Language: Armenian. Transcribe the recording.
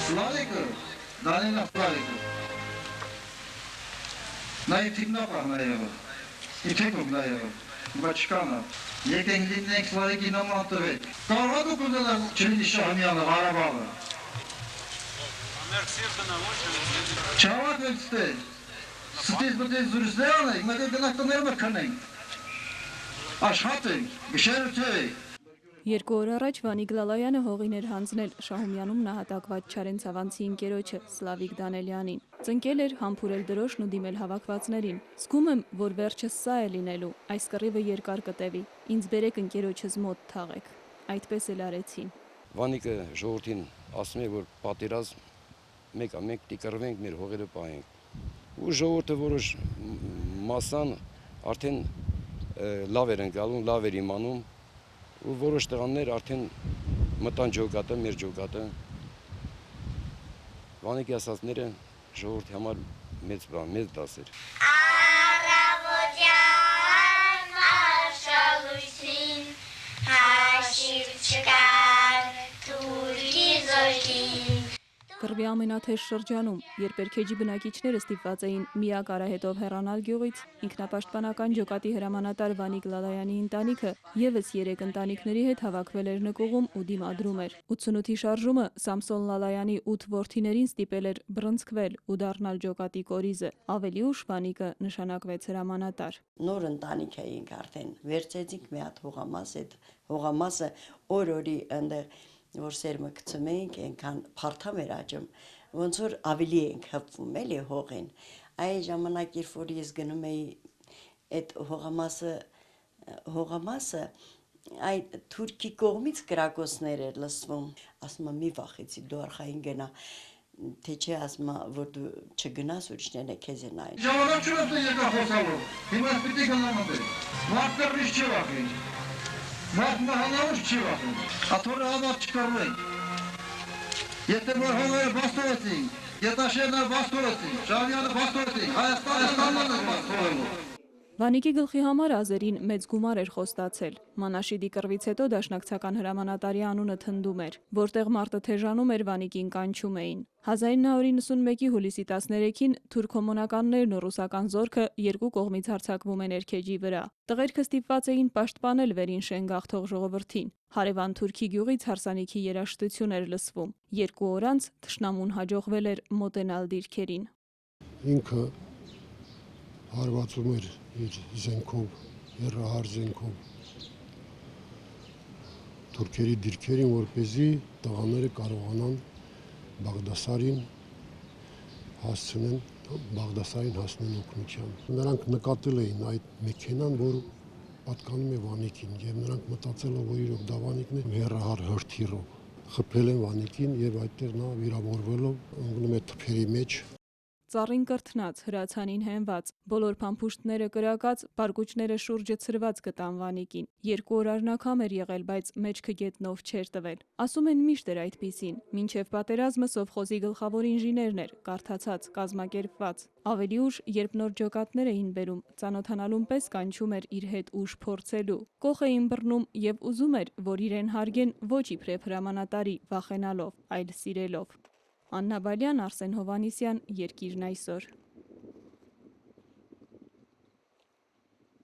Սլավիկը, Դանիլա Սլավիկը, նաև թիմնապահն է եղել, իթեկում նա եղել, բաչկանա, եկենք լինենք Սլավիկի նոման տվեք, կարող դուք ուզելան չլինի Շահմյանը, Հարաբաղը, չավակ եք ստել, ստից բտես զուրսներ անենք, մեկ գնակ տներմը քնենք, աշխատենք, գշերութեք, 2 օր առաջ Վանիկ Լալայանը հողին էր հանձնել Շահումյանում նահատակված Չարենցավանցի ընկերոջը Սլավիկ Դանելյանին։ Ծնկել էր, համբուրել դրոշն ու դիմել հավաքվածներին։ Զգում եմ, որ վերջս սա է լինելու, այս կռիվը երկար կտևի, ինձ բերեք ընկերոջս մոտ թաղեք։ Այդպես էլ արեցին։ Վանիկը ժողովրդին ասում է, որ պատերազմ մենք կռվենք, մեր հողերը պահենք։ Ու ժողովուրդը որոշ մասան արդեն լավ էր ընկալում, լավ էր իմանում ու որոշ տղաներ արդեն մտան ջոկատը, մեր ջոկատը։ Վանիկի ասածները ժողովրդի համար մեծ դաս էր։ Առավոտյան արշալույսին հաշիվ չկար թուրքի զորքին։ Կռվի ամենաթեժ շրջանում, երբ Երգեջի բնակիչները ստիպված էին միակ արահետով հեռանալ գյուղից, ինքնապաշտպանական ջոկատի հրամանատար Վանիկ Լալայանի ընտանիքը ևս 3 ընտանիքների հետ հավաքվել էր նկուղում ու դիմադրում էր։ 88-ի շարժումը Սամսոն Լալայանի 8 որդիներին ստիպել էր բռնցքվել ու դառնալ ջոկատի կորիզը։ Ավելի ուշ Վանիկը նշանակվեց հրամանատար։ Նոր ընտանիք էինք արդեն, վերցեցինք մի հատ հողամաս, այդ հողամասը օր-օրի այնտեղ որ սերմը գցում էինք, այնքան փարթամ էր աճում, ոնց որ ավելի ենք հպվում էլի հողին։ Այն ժամանակ, երբ որ ես գնում էի այդ հողամասը, այդ թուրքի կողմից կրակոցներ էր լսվում, ասում եմ մի վախեցի, դու արխային գնա, թե չէ ասում որ դու չգնաս ուրիշներն է քեզ են նայում։ Ժամանակ չունեմ դու եկա խոսալու, հիմա պիտի գնամ դե, մարդկրնից չի վախին, մարդ մահանավուշ չի վախին, աթորը համար չկարվենք, եթե որ հողերը բաստորեցինք, Գետաշերն բաստորեցինք, Շահմյանը բաստորեցինք, Հայաստանը բաստորելու։ Վանիկի գլխի համար ազերին մեծ գումար էր խոստացել։ Մանաշիդի կռվից հետո դաշնակցական հրամանատարի անունը թնդում էր, որտեղ մարտը թեժանում էր, Վանիկին կանչում էին։ 1991-ի հուլիսի 13-ին թուրքոմոնականներն ու ռուսական զորքը երկու կողմից հարձակվում են Երգեջի վրա։ Տղերքը ստիպված էին պաշտպանել վերին շեն գաղթող ժողովրդին։ Հարևան Թուրքի գյուղից հարսանիքի երաժշտություն էր լսվում։ 2 օր անց թշնամուն հաջողվել էր մոտենալ դիրքերին։ Ինքը հարվածում էր իր զենքով, հեռահար զենքով թուրքերի դիրքերին, որպեսզի տղաները կարողանան Բաղդասարին հասցնեն, Բաղդասարին հասնեն օգնության։ Նրանք նկատել էին այդ մեքենան, որ պատկանում է Վանիկին, եւ նրանք մտածելով, որ իրոք դա Վանիկն է, հեռահար հրթիռով խփել են Վանիկին եւ այդտեղ նա վիրավորվելով ընկնում է թփերի մեջ։ Ծառին կրթնած, հրացանին հենված, բոլոր փամփուշտները կրակած, բարգուճները շուրջը ցրված գտան Վանիկին։ 2 օր արնակամ էր եղել, բայց մեջքը գետնով չէր տվել։ Ասում են միշտ էր այդպիսին, մինչև պատերազմը սովխոզի գլխավոր ինժեներն էր, կարդացած, կազմակերպված։ Ավելի ուշ, երբ նոր ջոկատներ էին բերում, ծանոթանալուն պես կանչում էր իր հետ ուժ փորձելու։ Կոխ էին բռնում եւ ուզում էր, որ իրեն հարգեն ոչ իբրև հրամանատարի, վախենալով, այլ սիրելով։ Աննա Բալյան, Արսեն Հովանիսյան, Երկիրն այսօր։